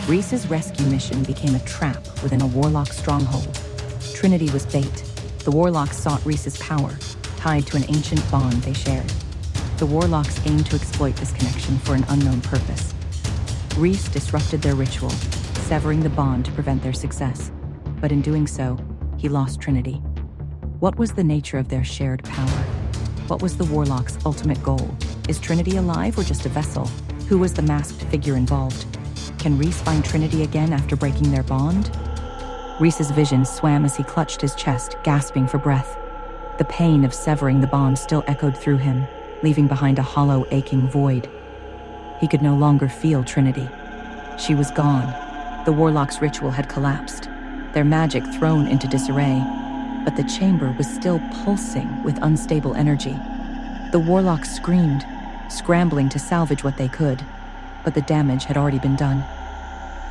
Reece's rescue mission became a trap within a Warlock stronghold. Trinity was bait. The Warlocks sought Reece's power, tied to an ancient bond they shared. The Warlocks aimed to exploit this connection for an unknown purpose. Reece disrupted their ritual, severing the bond to prevent their success. But in doing so, he lost Trinity. What was the nature of their shared power? What was the Warlock's ultimate goal? Is Trinity alive or just a vessel? Who was the masked figure involved? Can Reece find Trinity again after breaking their bond? Reece's vision swam as he clutched his chest, gasping for breath. The pain of severing the bond still echoed through him, leaving behind a hollow, aching void. He could no longer feel Trinity. She was gone. The Warlock's ritual had collapsed, their magic thrown into disarray, but the chamber was still pulsing with unstable energy. The Warlocks screamed, scrambling to salvage what they could, but the damage had already been done.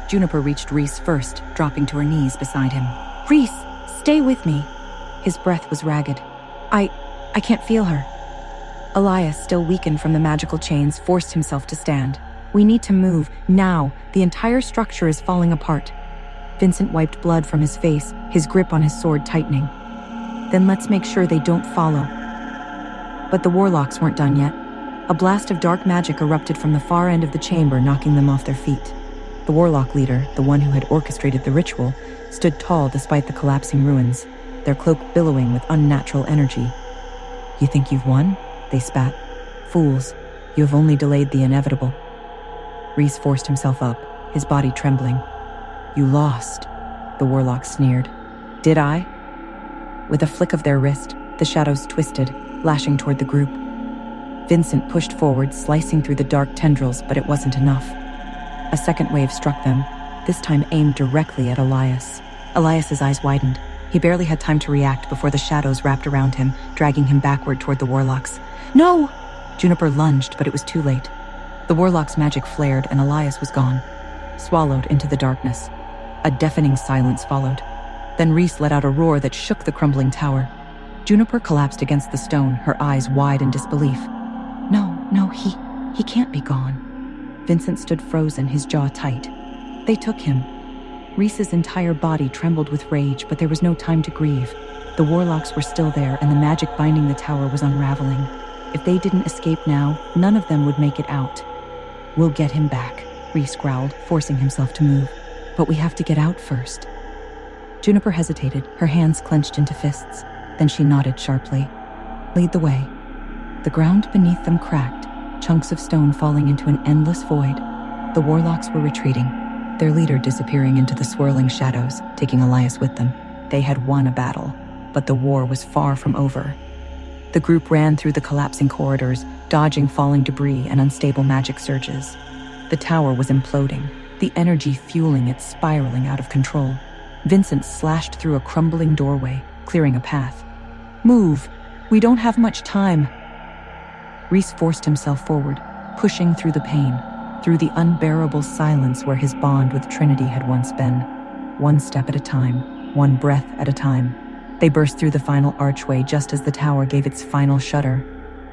Juniper reached Reece first, dropping to her knees beside him. "Reece, stay with me." His breath was ragged. I can't feel her." Elias, still weakened from the magical chains, forced himself to stand. "We need to move, now. The entire structure is falling apart." Vincent wiped blood from his face, his grip on his sword tightening. "Then let's make sure they don't follow." But the Warlocks weren't done yet. A blast of dark magic erupted from the far end of the chamber, knocking them off their feet. The Warlock leader, the one who had orchestrated the ritual, stood tall despite the collapsing ruins, their cloak billowing with unnatural energy. "You think you've won?" they spat. "Fools, you have only delayed the inevitable." Reece forced himself up, his body trembling. "You lost," the Warlock sneered. "Did I?" With a flick of their wrist, the shadows twisted, lashing toward the group. Vincent pushed forward, slicing through the dark tendrils, but it wasn't enough. A second wave struck them, this time aimed directly at Elias. Elias's eyes widened. He barely had time to react before the shadows wrapped around him, dragging him backward toward the Warlocks. "No!" Juniper lunged, but it was too late. The Warlock's magic flared, and Elias was gone, swallowed into the darkness. A deafening silence followed. Then Reece let out a roar that shook the crumbling tower. Juniper collapsed against the stone, her eyes wide in disbelief. No, he can't be gone." Vincent stood frozen, his jaw tight. They took him. Reece's entire body trembled with rage, but there was no time to grieve. The Warlocks were still there, and the magic binding the tower was unraveling. If they didn't escape now, none of them would make it out. "We'll get him back," Reece growled, forcing himself to move. "But we have to get out first." Juniper hesitated, her hands clenched into fists. Then she nodded sharply. "Lead the way." The ground beneath them cracked, chunks of stone falling into an endless void. The Warlocks were retreating, their leader disappearing into the swirling shadows, taking Elias with them. They had won a battle, but the war was far from over. The group ran through the collapsing corridors, dodging falling debris and unstable magic surges. The tower was imploding, the energy fueling it, spiraling out of control. Vincent slashed through a crumbling doorway, clearing a path. "Move! We don't have much time." Reece forced himself forward, pushing through the pain, through the unbearable silence where his bond with Trinity had once been. One step at a time, one breath at a time. They burst through the final archway just as the tower gave its final shudder.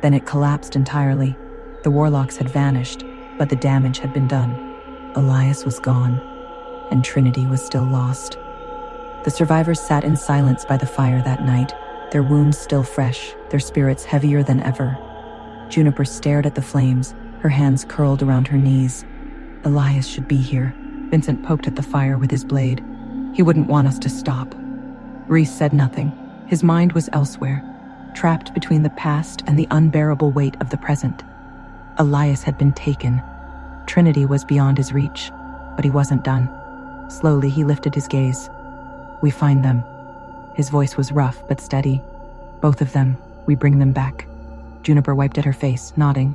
Then it collapsed entirely. The Warlocks had vanished, but the damage had been done. Elias was gone, and Trinity was still lost. The survivors sat in silence by the fire that night, their wounds still fresh, their spirits heavier than ever. Juniper stared at the flames, her hands curled around her knees. "Elias should be here." Vincent poked at the fire with his blade. "He wouldn't want us to stop." Reece said nothing. His mind was elsewhere, trapped between the past and the unbearable weight of the present. Elias had been taken. Trinity was beyond his reach, but he wasn't done. Slowly, he lifted his gaze. "We find them." His voice was rough but steady. "Both of them. We bring them back." Juniper wiped at her face, nodding.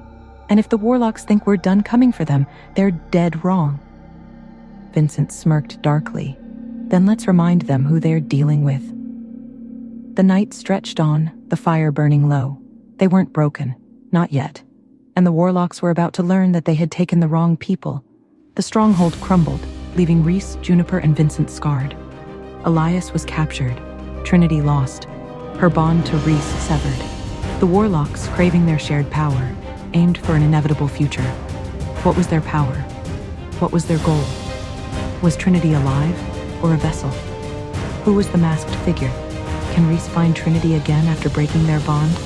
"And if the Warlocks think we're done coming for them, they're dead wrong." Vincent smirked darkly. "Then let's remind them who they're dealing with." The night stretched on, the fire burning low. They weren't broken, not yet. And the Warlocks were about to learn that they had taken the wrong people. The stronghold crumbled, leaving Reece, Juniper, and Vincent scarred. Elias was captured, Trinity lost, her bond to Reece severed. The Warlocks, craving their shared power, aimed for an inevitable future. What was their power? What was their goal? Was Trinity alive or a vessel? Who was the masked figure? Can Reece find Trinity again after breaking their bond?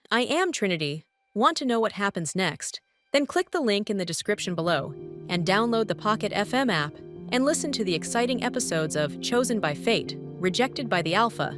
I am Trinity. Want to know what happens next? Then click the link in the description below and download the Pocket FM app and listen to the exciting episodes of Chosen by Fate, Rejected by the Alpha,